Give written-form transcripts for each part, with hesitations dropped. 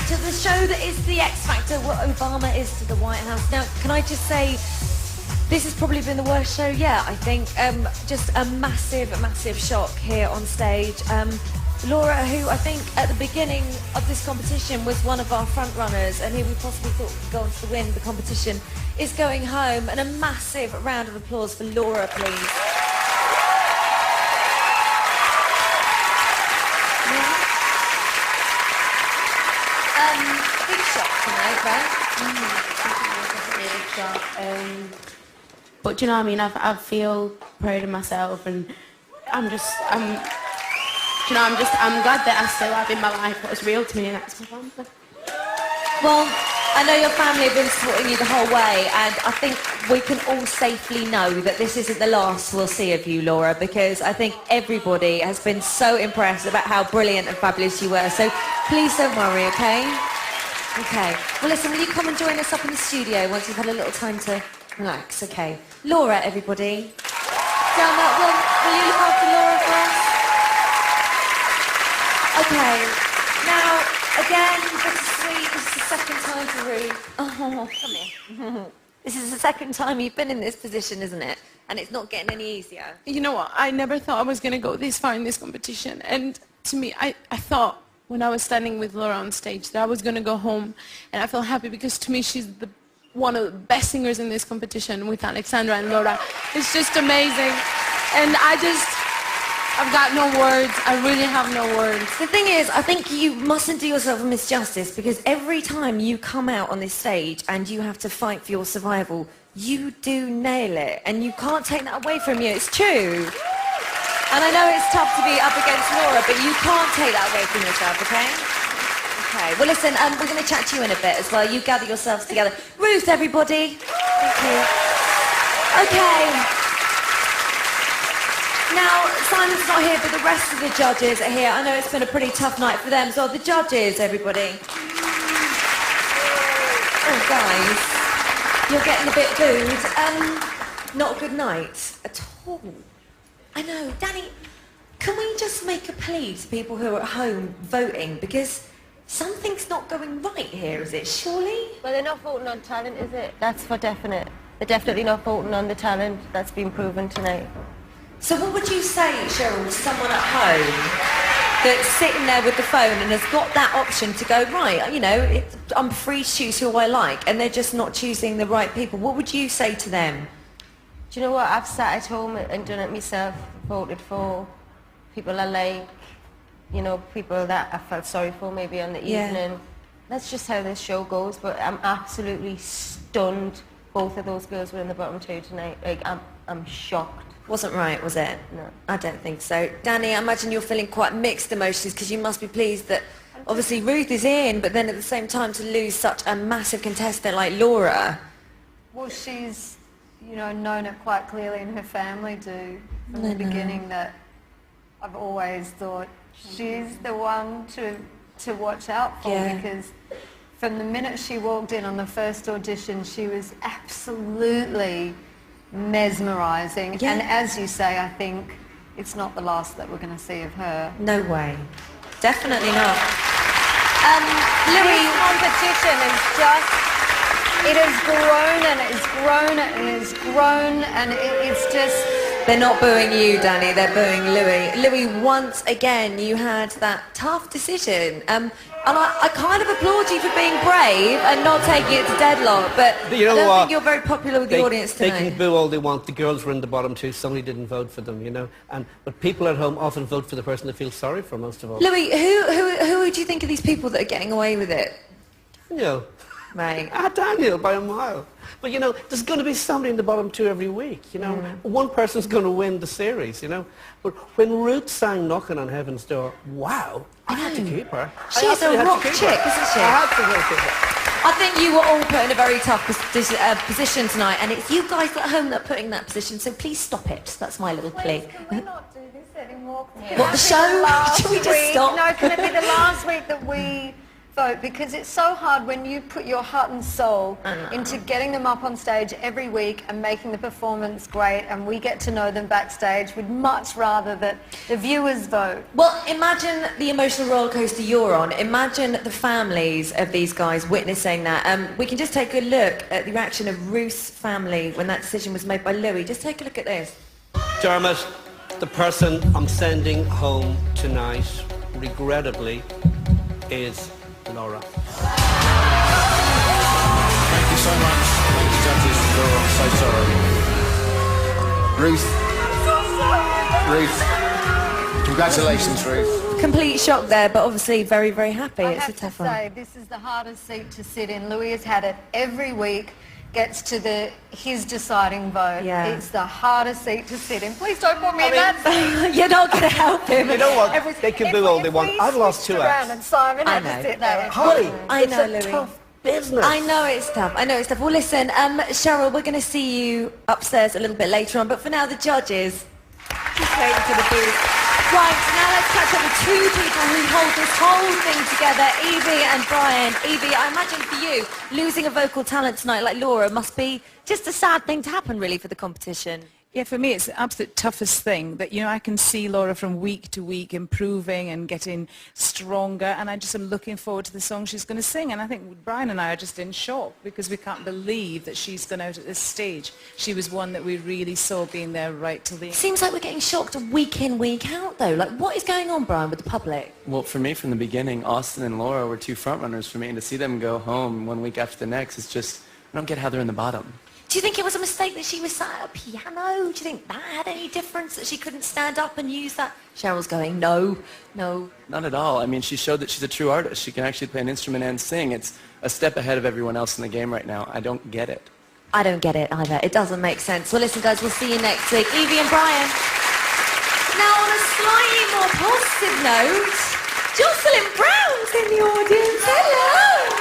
to the show that is the X Factor, what Obama is to the White House. Now, can I just say, this has probably been the worst show yet, I think. Just a massive, massive shock here on stage. Laura, who I think at the beginning of this competition was one of our front runners and who we possibly thought could go on to win the competition, is going home. And a massive round of applause for Laura, please. Big shock tonight, right? But do you know what I mean? I feel proud of myself, and I'm glad that I still have in my life what's real to me, and that's my family. Well, I know your family have been supporting you the whole way, and I think we can all safely know that this isn't the last we'll see of you, Laura, because I think everybody has been so impressed about how brilliant and fabulous you were. So please don't worry, okay? Okay. Well, listen, will you come and join us up in the studio once you've had a little time to relax, okay? Laura, everybody. Down that one. Will you look after Laura for us? Okay. Now, again, bittersweet. This is the second time for Ruth. Oh, come here. This is the second time you've been in this position, isn't it? And it's not getting any easier. You know what? I never thought I was going to go this far in this competition. And to me, I thought when I was standing with Laura on stage that I was going to go home. And I felt happy because to me, she's one of the best singers in this competition with Alexandra and Laura. It's just amazing. And I've got no words. I really have no words. The thing is, I think you mustn't do yourself a misjustice, because every time you come out on this stage and you have to fight for your survival, you do nail it. And you can't take that away from you. It's true. And I know it's tough to be up against Laura, but you can't take that away from yourself, okay? Okay. Well, listen, we're going to chat to you in a bit as well. You gather yourselves together. Ruth, everybody. Thank you. Okay. Now, Simon's not here, but the rest of the judges are here. I know it's been a pretty tough night for them. So the judges, everybody. Oh, guys. You're getting a bit booed. Not a good night at all. I know. Danny, can we just make a plea to people who are at home voting? Because something's not going right here, is it? Surely? Well, they're not voting on talent, is it? That's for definite. They're definitely not voting on the talent. That's been proven tonight. So what would you say, Cheryl, to someone at home that's sitting there with the phone and has got that option to go, right, you know, I'm free to choose who I like, and they're just not choosing the right people? What would you say to them? Do you know what? I've sat at home and done it myself, voted for people I like, you know, people that I felt sorry for maybe on the evening. That's just how this show goes, but I'm absolutely stunned. Both of those girls were in the bottom two tonight. Like, I'm shocked. Wasn't right, was it? No. I don't think so. Danny, I imagine you're feeling quite mixed emotions, because you must be pleased that obviously Ruth is in, but then at the same time to lose such a massive contestant like Laura. Well, she's, you know, known it quite clearly, and her family do from the beginning, that I've always thought she's the one to watch out for, because from the minute she walked in on the first audition, she was absolutely mesmerising. And as you say, I think it's not the last that we're going to see of her. No way. Definitely not. Louis, competition is just, it has grown and it's grown and it's grown, and it's just... They're not booing you, Danny, they're booing Louis. Louis, once again, you had that tough decision. And I kind of applaud you for being brave and not taking it to deadlock, but you know I don't what? think you're very popular with the audience tonight. They can boo all they want. The girls were in the bottom two. Somebody didn't vote for them, you know. But people at home often vote for the person they feel sorry for most of all. Louis, who do you think are these people that are getting away with it? Daniel. Right. Daniel, by a mile. But, you know, there's going to be somebody in the bottom two every week, you know. One person's going to win the series, you know. But when Ruth sang Knocking on Heaven's Door, wow, I had to keep her. She's a rock chick, isn't she? I had to keep her. I think you were all put in a very tough position tonight, and it's you guys at home that are putting that position, so please stop it. That's my little plea. Can we not do this anymore? What, the show? Should we just stop? No, can it be the last week that we vote because it's so hard when you put your heart and soul into getting them up on stage every week and making the performance great, and we get to know them backstage. We'd much rather that the viewers vote. Well, imagine the emotional roller coaster you're on. Imagine the families of these guys witnessing that. We can just take a look at the reaction of Ruth's family when that decision was made by Louis. Just take a look at this. Dermot, the person I'm sending home tonight, regrettably, is Laura. Thank you so much. Thank you, judges. Laura, I'm so sorry. Ruth. Ruth. Congratulations, Ruth. Complete shock there, but obviously very, very happy. I It's a have to tough one. say, this is the hardest seat to sit in. Louis has had it every week, gets to his deciding vote. Yeah. It's the hardest seat to sit in. Please don't put me in that seat. You're not going to help him. You know what? They can do all they want. I've lost 2 acts. And Simon I had know. to sit there. Holly, I it's know, a Louis. tough business. I know it's tough. I know it's tough. Well, listen, Cheryl, we're going to see you upstairs a little bit later on, but for now, the judges, just waiting for the booth. Right, now let's catch up with two people who hold this whole thing together, Evie and Brian. Evie, I imagine for you, losing a vocal talent tonight like Laura must be just a sad thing to happen, really, for the competition. Yeah, for me, it's the absolute toughest thing that, I can see Laura from week to week improving and getting stronger, and I just am looking forward to the song she's going to sing. And I think Brian and I are just in shock because we can't believe that she's gone out at this stage. She was one that we really saw being there right till the end. Seems like we're getting shocked week in, week out, though. Like, what is going on, Brian, with the public? Well, for me, from the beginning, Austin and Laura were two frontrunners for me, and to see them go home one week after the next, it's just, I don't get how they're in the bottom. Do you think it was a mistake that she was sat at a piano? Do you think that had any difference, that she couldn't stand up and use that? Cheryl's going, no. Not at all. I mean, she showed that she's a true artist. She can actually play an instrument and sing. It's a step ahead of everyone else in the game right now. I don't get it. I don't get it either. It doesn't make sense. Well, listen, guys, we'll see you next week. Evie and Brian. Now, on a slightly more positive note, Jocelyn Brown's in the audience. Hello.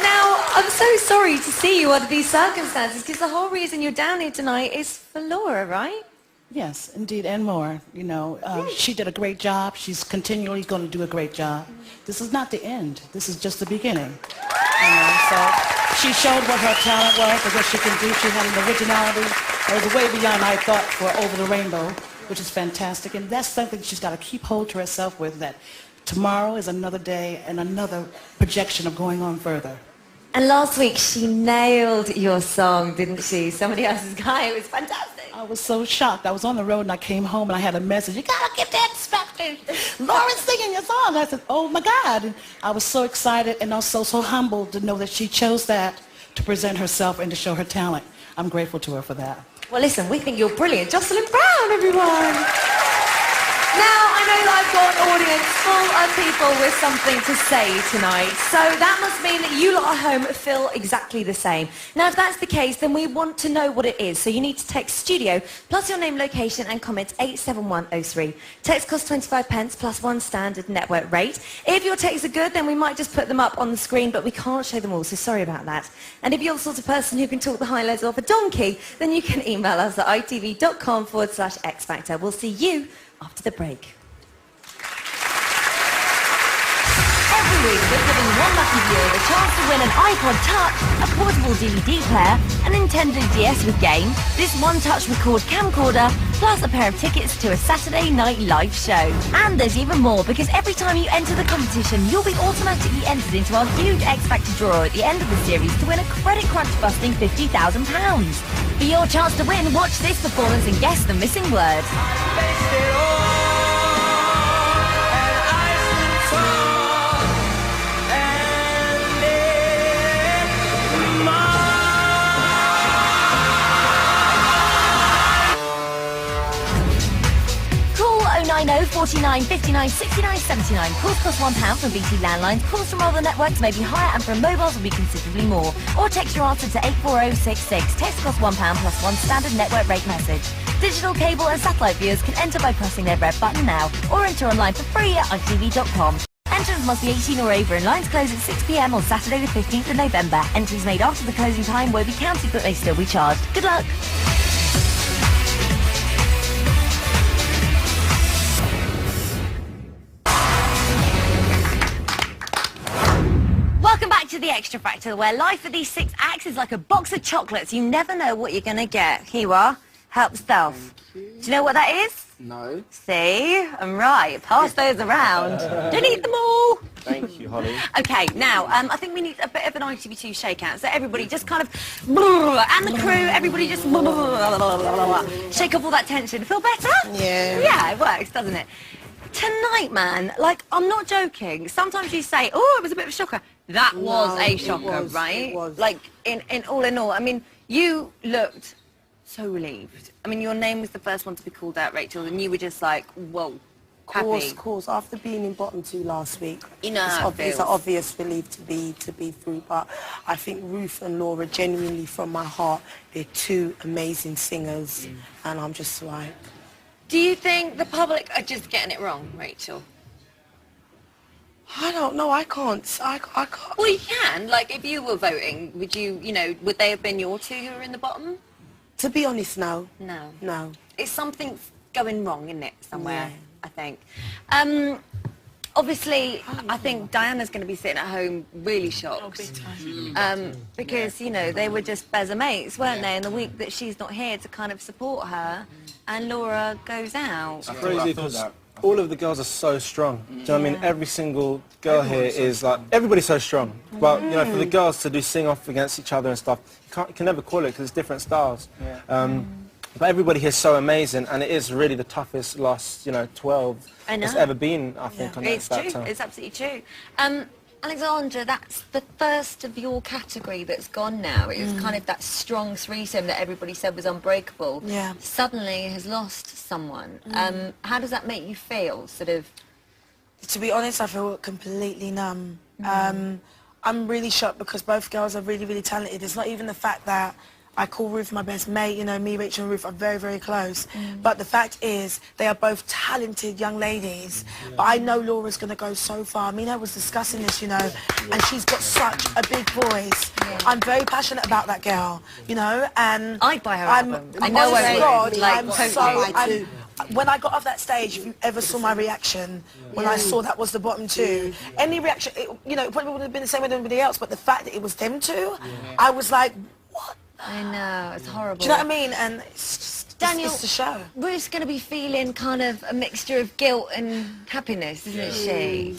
Now, I'm so sorry to see you under these circumstances because the whole reason you're down here tonight is for Laura, right? Yes, indeed, and more. She did a great job. She's continually going to do a great job. This is not the end. This is just the beginning. So she showed what her talent was and what she can do. She had an originality that was way beyond I thought for Over the Rainbow, which is fantastic. And that's something she's got to keep hold to herself with, that tomorrow is another day and another projection of going on further. And last week she nailed your song, didn't she? Somebody else's guy. It was fantastic. I was so shocked. I was on the road and I came home and I had a message. You gotta get that expected. Laura's singing your song. I said, oh my God. And I was so excited and also so humbled to know that she chose that to present herself and to show her talent. I'm grateful to her for that. Well, listen, we think you're brilliant. Jocelyn Brown, everyone. Now, I know that I've got an audience full of people with something to say tonight, so that must mean that you lot at home feel exactly the same. Now, if that's the case, then we want to know what it is, so you need to text studio plus your name, location and comment 87103. Text costs 25 pence plus one standard network rate. If your texts are good, then we might just put them up on the screen, but we can't show them all, so sorry about that. And if you're the sort of person who can talk the highlights off a donkey, then you can email us at itv.com/X Factor. We'll see you after the break. Every week we're giving one lucky viewer the chance to win an iPod Touch, a portable DVD player, a Nintendo DS with games, this one-touch record camcorder, plus a pair of tickets to a Saturday night live show. And there's even more, because every time you enter the competition, you'll be automatically entered into our huge X Factor draw at the end of the series to win a credit crunch-busting £50,000. For your chance to win, watch this performance and guess the missing word. Call 090 49 59 69 79. Calls cost £1 from BT landlines. Calls from other networks may be higher and from mobiles will be considerably more. Or text your answer to 84066. Text costs £1 plus one standard network rate message. Digital, cable and satellite viewers can enter by pressing their red button now or enter online for free at itv.com. Entrants must be 18 or over and lines close at 6 p.m. on Saturday the 15th of November. Entries made after the closing time will be counted but may still be charged. Good luck! the Xtra Factor, where life for these 6 acts is like a box of chocolates. You never know what you're going to get. Here you are. Help yourself. Do you know what that is? No. See? I'm right. Pass those around. Don't eat them all. Thank you, Holly. Okay, now, I think we need a bit of an ITV2 shakeout. So everybody just kind of, and the crew, everybody just shake off all that tension. Feel better? Yeah. Yeah, it works, doesn't it? Tonight, man, like, I'm not joking. Sometimes you say, oh, it was a bit of a shocker. That was a shocker, right? It was. Like, in all, I mean, you looked so relieved. I mean, your name was the first one to be called out, Rachel, and you were just like, whoa, happy. Of course. After being in bottom 2 last week, You know how it it's feels. an obvious relief to be through. But I think Ruth and Laura, genuinely from my heart, they're 2 amazing singers, and I'm just like. Do you think the public are just getting it wrong, Rachel? I don't know. I can't. I can't. Well, you can. Like, if you were voting, would you, would they have been your 2 who were in the bottom? To be honest, no. No. No. It's something going wrong, isn't it, somewhere, Yeah. I think. Obviously, I think Diana's going to be sitting at home really shocked. Because, they were just better mates, weren't they? And the week that she's not here to kind of support her, and Laura goes out. It's crazy because all of the girls are so strong. Do you know what I mean? Every single girl here is like, everybody's so strong. But, for the girls to do sing-off against each other and stuff, you can never call it because it's different styles. But everybody here is so amazing, and it is really the toughest last, 12 that's ever been, I think, on that It's true. factor. It's absolutely true. Alexandra, that's the first of your category that's gone now. It was kind of that strong threesome that everybody said was unbreakable. Yeah. Suddenly has lost someone. How does that make you feel, sort of? To be honest, I feel completely numb. I'm really shocked because both girls are really, really talented. It's not even the fact that I call Ruth my best mate, me, Rachel and Ruth are very, very close. But the fact is, they are both talented young ladies. But I know Laura's going to go so far. I mean, I was discussing this, and she's got such a big voice. I'm very passionate about that girl, and I'd buy her album. I know honest I to would. God, Like, I'm totally. when I got off that stage, if you ever saw my reaction when I saw that was the bottom 2, any reaction, it probably wouldn't have been the same with anybody else, but the fact that it was them 2, I was like, what? I know, it's horrible. Do you know what I mean? And it's just, Daniel, it's the show. Ruth's going to be feeling kind of a mixture of guilt and happiness, isn't she?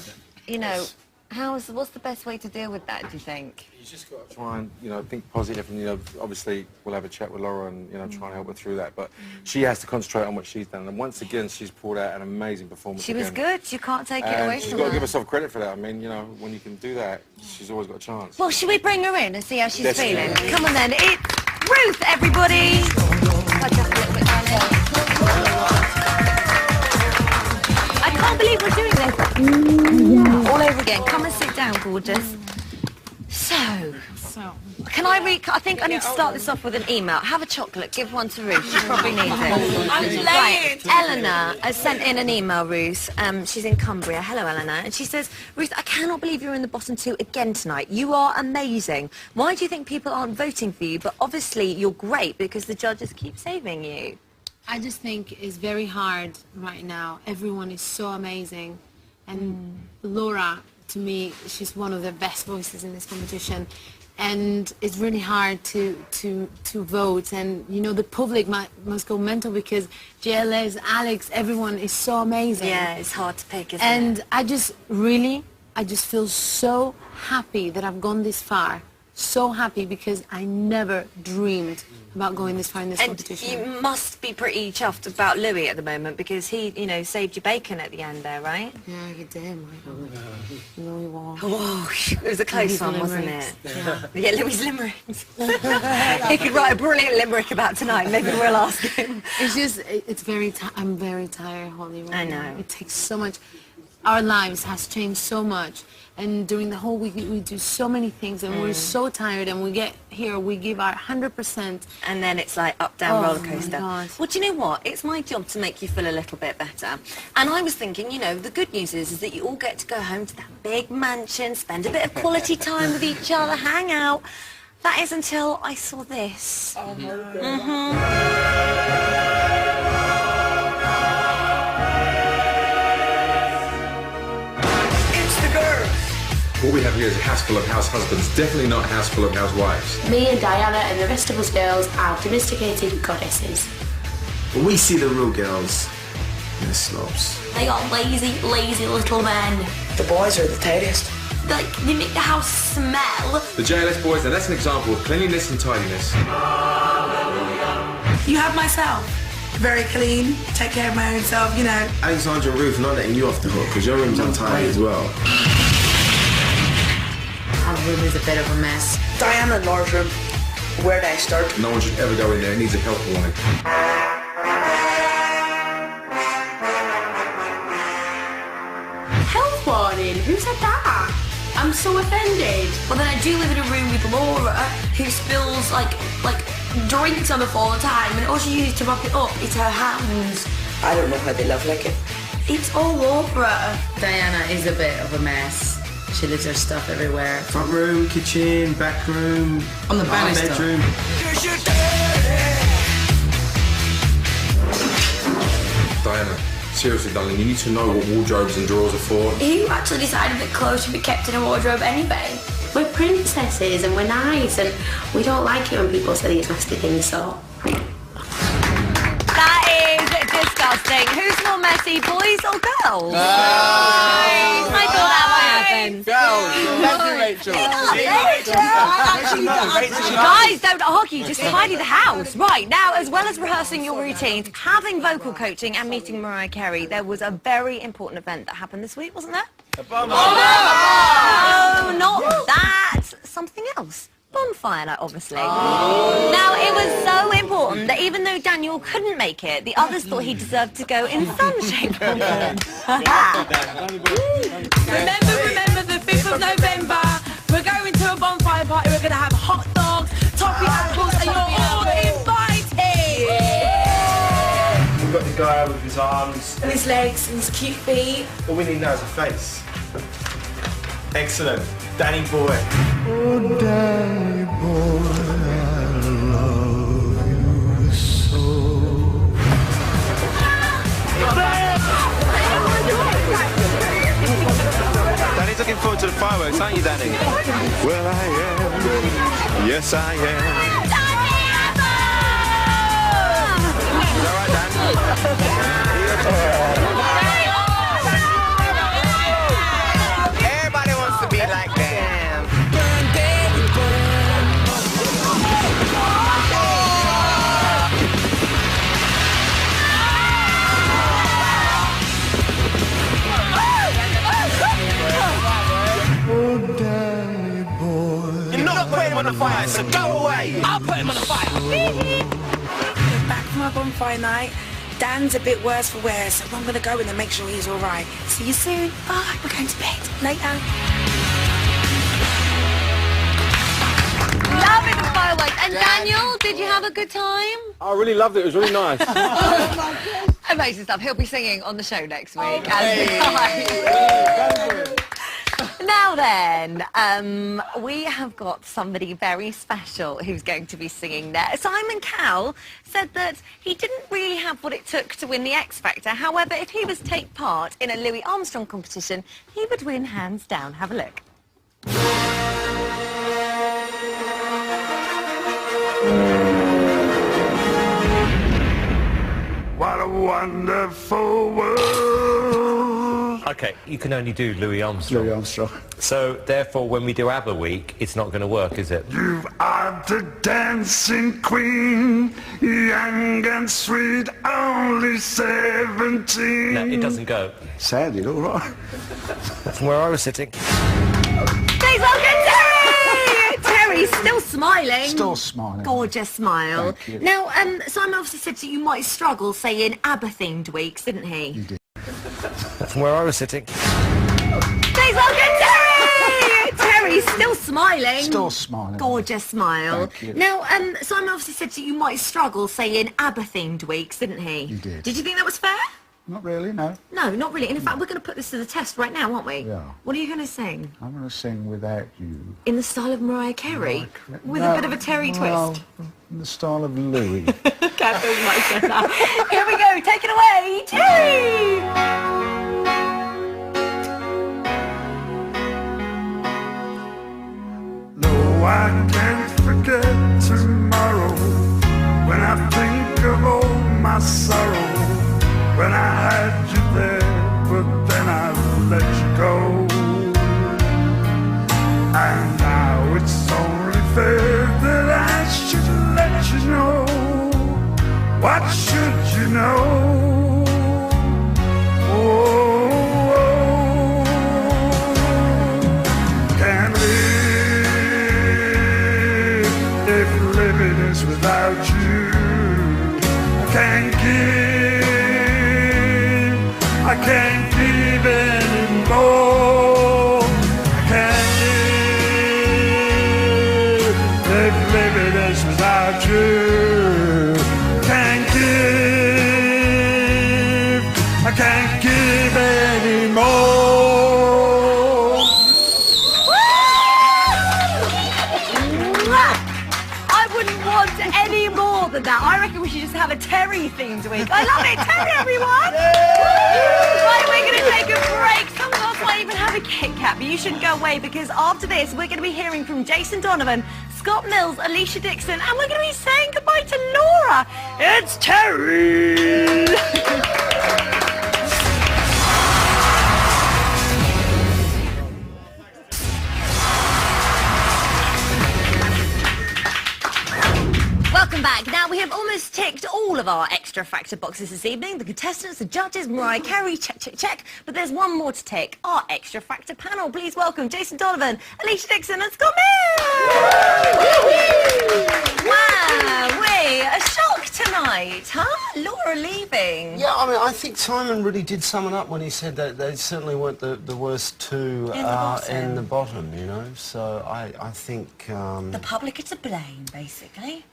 What's the best way to deal with that, do you think? You just got to try and, think positive and, obviously we'll have a chat with Laura and, try and help her through that. But she has to concentrate on what she's done. And once again, she's pulled out an amazing performance. She was good. You can't take it away she's from got her. to give herself credit for that. I mean, when you can do that, she's always got a chance. Well, should we bring her in and see how she's Let's do feeling? it. Come on then. It's Ruth, everybody. I can't believe we're doing this. All over again. Come and sit down, gorgeous. So, can I read? I think I need to start this off with an email. Have a chocolate. Give one to Ruth. She probably needs it. Right. Eleanor has sent in an email, Ruth. She's in Cumbria. Hello, Eleanor. And she says, Ruth, I cannot believe you're in the bottom 2 again tonight. You are amazing. Why do you think people aren't voting for you? But obviously you're great because the judges keep saving you. I just think it's very hard right now. Everyone is so amazing. And Laura, to me, she's one of the best voices in this competition. And it's really hard to vote. And, the public must go mental because JLS, Alex, everyone is so amazing. Yeah, it's hard to pick, isn't and it? I just feel so happy that I've gone this far. So happy because I never dreamed about going this far in this competition. You must be pretty chuffed about Louis at the moment because he, saved your bacon at the end there, right? Yeah, he did. Louis won. Oh, it was a close one, wasn't it? Yeah, Louis' limericks. He could write a brilliant limerick about tonight. Maybe we'll ask him. It's just, I'm very tired, Holly. Right I now. know. It takes so much. Our lives has changed so much. And during the whole week, we do so many things, and we're so tired, and we get here, we give our 100%. And then it's like up, down, roller my coaster. God. Well, do you know what? It's my job to make you feel a little bit better. And I was thinking, the good news is that you all get to go home to that big mansion, spend a bit of quality time with each other, hang out. That is until I saw this. Oh, my God. what we have here is a house full of house husbands, definitely not a house full of housewives. Me and Diana and the rest of us girls are domesticated goddesses. When we see the real girls, they're slobs. They are lazy, lazy little men. The boys are the tightest. Like, they make the house smell. The JLS boys, now that's an example of cleanliness and tidiness. You have myself. Very clean, take care of my own self, you know. Alexandra and Ruth, not letting you off the hook, because your room's untidy as well. Our room is a bit of a mess. Diana and Laura's room, where they start. No one should ever go in there, it needs a health warning. Health warning? Who said that? I'm so offended. Well, then I do live in a room with Laura, who spills, like drinks on the floor all the time, and all she uses to mop it up is her hands. I don't know how they love like it. It's all over her. Diana is a bit of a mess. She leaves her stuff everywhere. Front room, kitchen, back room, On the banister. bedroom. Diana, seriously, darling, you need to know what wardrobes and drawers are for. Who actually decided that clothes should be kept in a wardrobe anyway? We're princesses and we're nice and we don't like it when people say these nasty things, so... That is disgusting. Who's more messy, boys or girls? I thought that might happen. Girls, Guys, don't argue, just tidy the house. Right, now, as well as rehearsing your routines, having vocal coaching and meeting Mariah Carey, there was a very important event that happened this week, wasn't there? Oh, not that. Something else. Bonfire night, obviously. Now, it was so important that even though Daniel couldn't make it, the others thought he deserved to go in some shape or form. Remember the 5th of November. We're going to a bonfire party. We're going to have hot dogs, toffee apples, and you're all invited. We've got the guy with his arms. And his legs and his cute feet. All we need now is a face. Excellent. Danny boy. Oh, Danny boy, I love you so. Danny's looking forward to the fireworks, aren't you, Danny? Well, I am. Yes, I am. Is that right, Dan? Everybody wants to be like that. Oh, Danny boy. You're not putting him on the fire, so go away. I'll put him on the fire. Back from our bonfire night. Dan's a bit worse for wear, so I'm going to go in and make sure he's all right. See you soon. Bye. We're going to bed. Later. Loving the fireworks. And Daniel, did you have a good time? I really loved it. It was really nice. Amazing stuff. He'll be singing on the show next week. Now then, we have got somebody very special who's going to be singing there. Simon Cowell said that he didn't really have what it took to win the X Factor. However, if he was to take part in a Louis Armstrong competition, he would win hands down. Have a look. What a wonderful world. Okay, you can only do Louis Armstrong. Louis Armstrong. So, therefore, when we do ABBA Week, it's not going to work, is it? You are the dancing queen, young and sweet, only 17. No, it doesn't go. Sounded all right. From where I was sitting. Please welcome Terry! Terry, still smiling. Still smiling. Gorgeous smile. Thank you. Now, Simon obviously said that you might struggle saying ABBA-themed weeks, didn't he? You did. From where I was sitting. Please welcome Terry! Terry, still smiling. Still smiling. Gorgeous smile. Thank you. Now, Simon obviously said that you might struggle saying ABBA-themed weeks, didn't he? You did. Did you think that was fair? Not really, no. No, not really. And in fact, we're going to put this to the test right now, aren't we? Yeah. What are you going to sing? I'm going to sing Without You. In the style of Mariah Carey? With a bit of a Terry twist? In the style of Louis. Catherine's might get that. Here we go. Take it away, Terry! can't give anymore. I can't live living this without you. Can't give, I can't give anymore. I wouldn't want any more than that. I reckon we should just have a Terry themed week. I love it, Terry, everyone. Right, we're going to take a break. Some of us might even have a Kit Kat, but you shouldn't go away because after this, we're going to be hearing from Jason Donovan, Scott Mills, Alicia Dixon, and we're going to be saying goodbye to Laura. It's Terry. Welcome back. Now, we have almost ticked all of our Extra Factor boxes this evening. The contestants, the judges, Mariah Carey, check, check, check. But there's one more to tick. Our Extra Factor panel. Please welcome Jason Donovan, Alicia Dixon and Scott Mills! Wow, a shock tonight, huh? Laura leaving. Yeah, I mean, I think Simon really did sum it up when he said that they certainly weren't the worst two in the bottom, you know. So I think... the public are to blame, basically.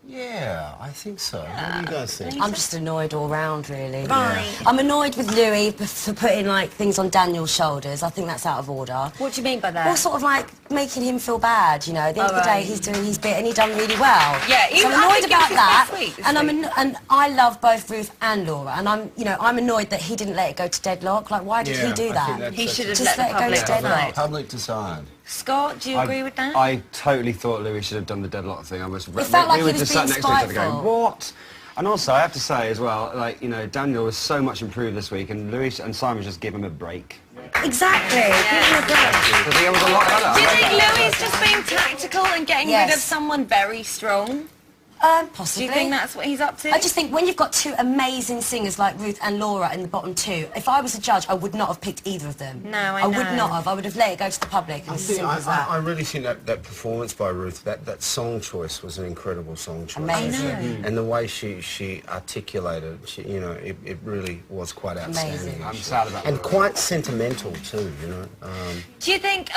Yeah, I think so. What do you guys think? I'm just annoyed all round, really. Right. I'm annoyed with Louis for putting, like, things on Daniel's shoulders. I think that's out of order. What do you mean by that? Well, sort of, like, making him feel bad, you know. At the end of the day, he's doing his bit and he done really well. Yeah, so I'm annoyed about that. And week. and I love both Ruth and Laura. And I'm annoyed that he didn't let it go to deadlock. Like, why did he do that? He should have just let it go to deadlock. Public decide. Scott, do you agree with that? I totally thought Louis should have done the deadlock thing. It felt like we he were was just being sat next to each other spiteful. going, what? And also, I have to say as well, like, you know, Daniel was so much improved this week, and Louis and Simon just give him a break. Exactly. Give him a break. Because he was a lot better. Do you think Louis is just being tactical and getting rid of someone very strong? Possibly. Do you think that's what he's up to? I just think when you've got two amazing singers like Ruth and Laura in the bottom two, if I was a judge, I would not have picked either of them. No, I would know. not have. I would have let it go to the public. And it's as simple as that. I really think that performance by Ruth, that song choice was an incredible song choice. Amazing. And the way she articulated, you know, it really was quite outstanding. Amazing. I'm sad about that. And quite sentimental too, you know. Do you think,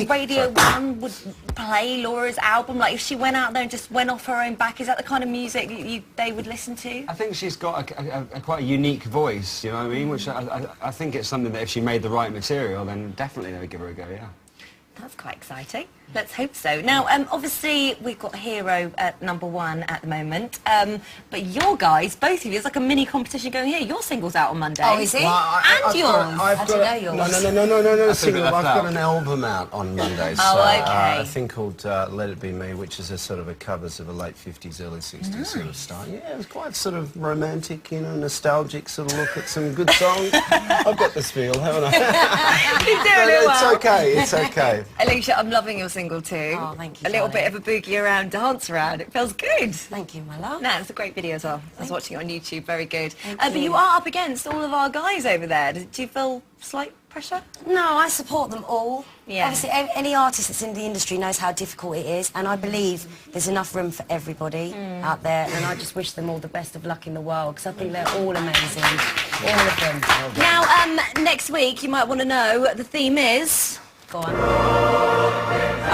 Radio 1 would play Laura's album? Like, if she went out there and just went off her own back, is that the kind of music they would listen to? I think she's got quite a unique voice, you know what I mean? Which I think it's something that if she made the right material, then definitely they would give her a go, yeah. That's quite exciting. Let's hope so. Now, obviously, we've got Hero at #1 at the moment. But your guys, both of you, it's like a mini competition going here. Your single's out on Monday. Oh, is it? Well, and yours. I didn't know yours. No, single. I've got an album out on Monday. So, okay. a thing called Let It Be Me, which is a sort of a covers of a late 50s, early 60s sort of style. Yeah, it was quite sort of romantic, you know, nostalgic sort of look at some good songs. I've got the spiel, haven't I? You're doing it well. It's okay, it's okay. Alicia, I'm loving your single too. Oh, thank you, A little darling. bit of a boogie around, dance around. It feels good. Thank you, my love. No, it's a great video as well. I was watching it on YouTube. Very good. Thank But you are up against all of our guys over there. Do you feel slight pressure? No, I support them all. Yeah. Obviously, any artist that's in the industry knows how difficult it is, and I believe there's enough room for everybody out there, and I just wish them all the best of luck in the world, because I think they're all amazing. All of them. Now, next week, you might want to know, the theme is... Go on.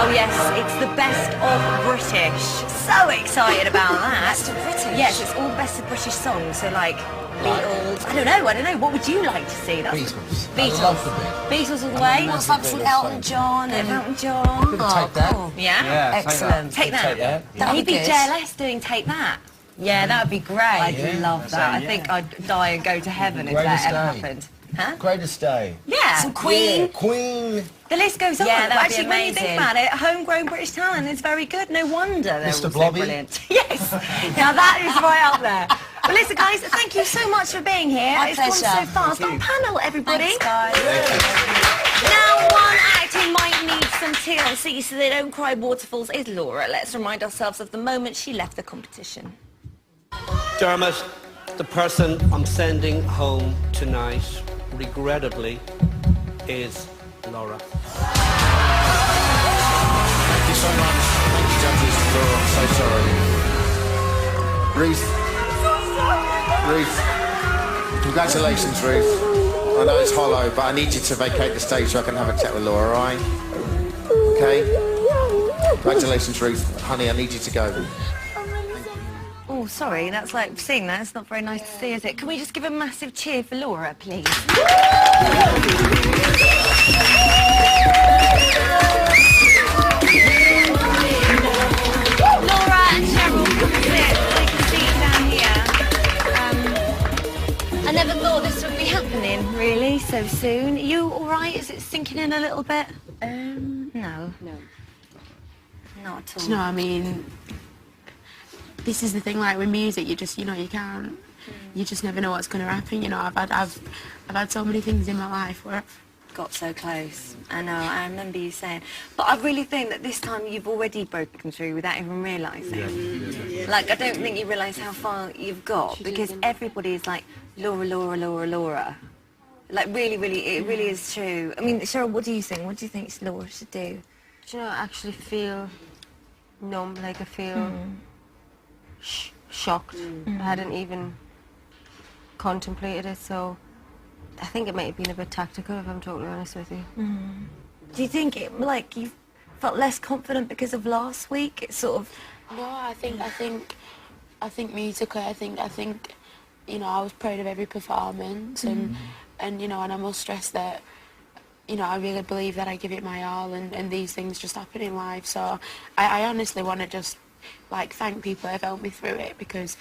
Oh, yes, it's the best of British. So excited about that. Best of British? Yes, it's all best of British songs, so like Beatles. I don't know. What would you like to see? Beatles. Beatles. I love the Beatles. Beatles all the way. What's like some Elton John and Elton John. Take that. cool. Yeah? Excellent. Take that. That'd He'd be be good. JLS doing Take That. Yeah, that would be great. I'd love that. I think I'd die and go to heaven if that Greatest ever day. happened. Huh? Greatest day. Yeah. Some Queen. Yeah, Queen. The list goes on. Yeah, that'd be Actually, when you think amazing. about it, homegrown British talent is very good. No wonder they're all Mr. so Blobby. brilliant. Yes. Now that is right up there. Well, listen, guys, thank you so much for being here. My It's gone so pleasure. fast. On panel, everybody. Thanks, guys. Now, one act who might need some TLC so they don't cry waterfalls is Laura. Let's remind ourselves of the moment she left the competition. Dermot, the person I'm sending home tonight, regrettably, is Laura. Thank you so much. Thank you, judges. Laura, I'm so sorry. Ruth. Ruth. Congratulations, Ruth. I know it's hollow, but I need you to vacate the stage so I can have a chat with Laura, all right? Okay? Congratulations, Ruth. Honey, I need you to go. Oh, sorry, that's like seeing that. It's not very nice to see, is it? Can we just give a massive cheer for Laura, please? Laura and Cheryl, come and sit. Take a seat down here. I never thought this would be happening, really, so soon. Are you all right? Is it sinking in a little bit? No. No. Not at all. Do you know what I mean? This is the thing, like with music, you just, you just never know what's going to happen. You know, I've had so many things in my life where I've got so close. I know, I remember you saying. But I really think that this time you've already broken through without even realising. Yeah. Like, I don't think you realise how far you've got because everybody is like, Laura, Laura, Laura, Laura. Like, really, really, it really is true. I mean, Cheryl, what do you think? What do you think Laura should do? Do you know, I actually feel numb, like I feel shocked. I hadn't even contemplated it, so I think it might have been a bit tactical, if I'm totally honest with you. Do you think it, like, you felt less confident because of last week? It's sort of... No, I think musically, I think, you know, I was proud of every performance and you know, and I must stress that, you know, I really believe that I give it my all and these things just happen in life. So I honestly want to just, like, thank people that have helped me through it because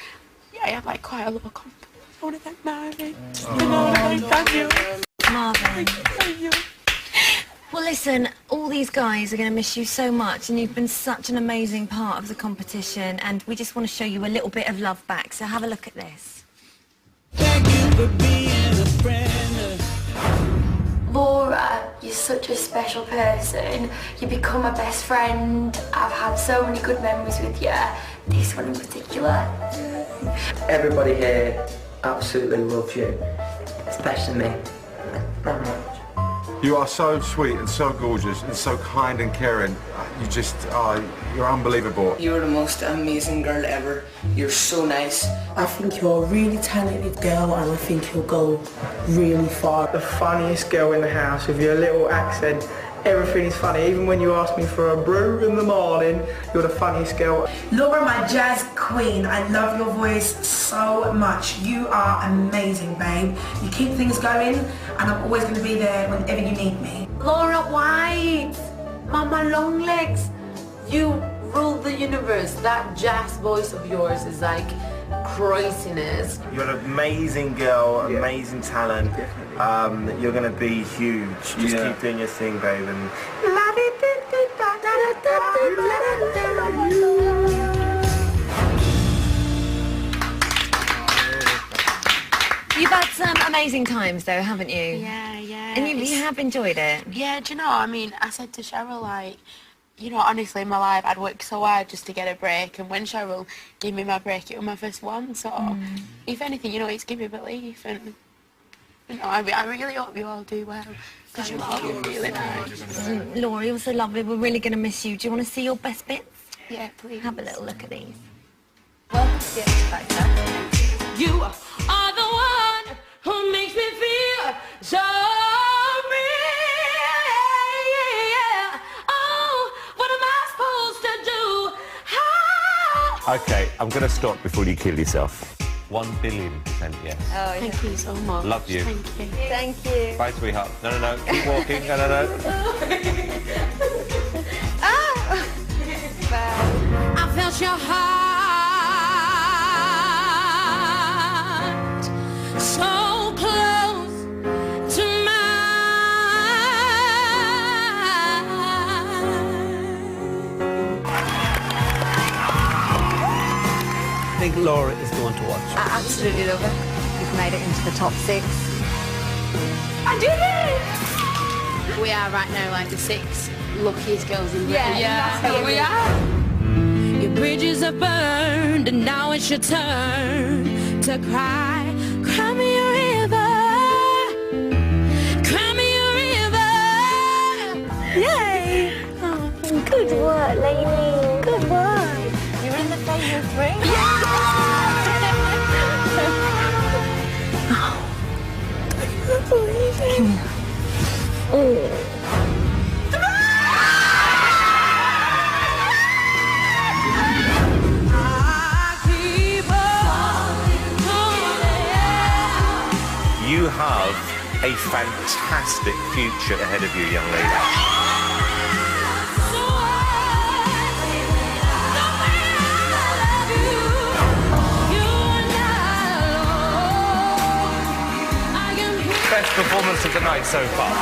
I had, like, quite a lot of confidence. I want to thank Marvin. Thank you. Marvin. Thank you. Well, listen, all these guys are going to miss you so much and you've been such an amazing part of the competition and we just want to show you a little bit of love back. So have a look at this. Thank you for being a friend. Laura, you're such a special person. You become my best friend. I've had so many good memories with you. This one in particular. Everybody here absolutely loves you, especially me. Very much. You are so sweet and so gorgeous and so kind and caring. You just are, you're unbelievable. You're the most amazing girl ever. You're so nice. I think you're a really talented girl and I think you'll go really far. The funniest girl in the house with your little accent. Everything is funny. Even when you ask me for a brew in the morning, you're the funniest girl. Laura, my jazz queen, I love your voice so much. You are amazing, babe. You keep things going and I'm always going to be there whenever you need me. Laura White, Mama Longlegs, you rule the universe. That jazz voice of yours is like craziness. You're an amazing girl, amazing talent. You're going to be huge. Just keep doing your thing, babe. And You've had some amazing times though, haven't you? Yeah. And you have enjoyed it? Yeah, do you know, I mean, I said to Cheryl, like, you know, honestly, in my life, I'd worked so hard just to get a break, and when Cheryl gave me my break, it was my first one, so if anything, you know, it's given me belief, and, you know, I really hope you all do well, because you're all really nice. Laura, you're so lovely, we're really going to miss you. Do you want to see your best bits? Yeah, please. Have a little look at these. Welcome to the X Factor. You are the one who makes me feel so real. Oh, what am I supposed to do? Okay, I'm going to stop before you kill yourself. 1 billion% yes. Oh, thank you so much. Love you. Thank you. Thank you. Bye, sweetheart. No. Keep walking. No. I felt your heart so close to mine. I think Laura is the one to watch. I absolutely love it. You've made it into the top 6. I did it! We are right now like the 6 luckiest girls in Britain. Yeah, we are. Your bridges are burned and now it's your turn to cry. Cry me a river. Cry me a river. Yay! Oh, good work, lady. Good work. You're in the final 3. Yeah! Oh, You have a fantastic future ahead of you, young lady. Best performance of the night so far.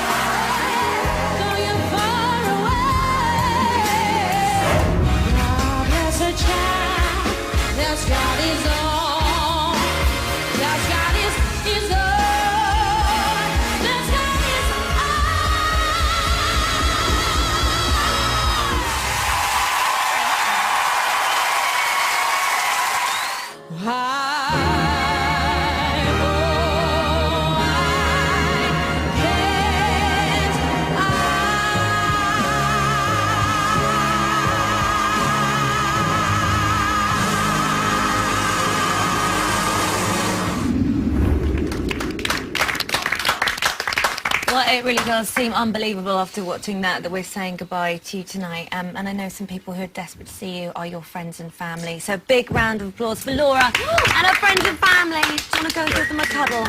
Well, it really does seem unbelievable after watching that we're saying goodbye to you tonight. And I know some people who are desperate to see you are your friends and family. So big round of applause for Laura and her friends and family. Do you want to go and give them a cuddle?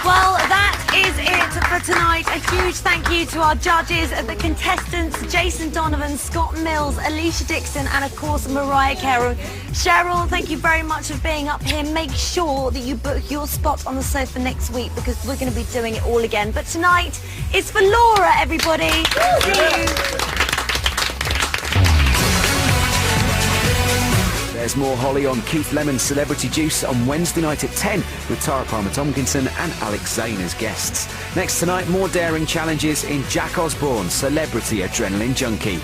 Well, that is it for tonight. A huge thank you to our judges, the contestants, Jason Donovan, Scott Mills, Alicia Dixon, and of course, Mariah Carey. Cheryl, thank you very much for being up here. Make sure that you book your spot on the sofa next week because we're going to be doing it all again. But tonight is for Laura, everybody. See you. There's more Holly on Keith Lemon's Celebrity Juice on Wednesday night at 10 with Tara Palmer-Tomkinson and Alex Zane as guests. Next tonight, more daring challenges in Jack Osborne's Celebrity Adrenaline Junkie.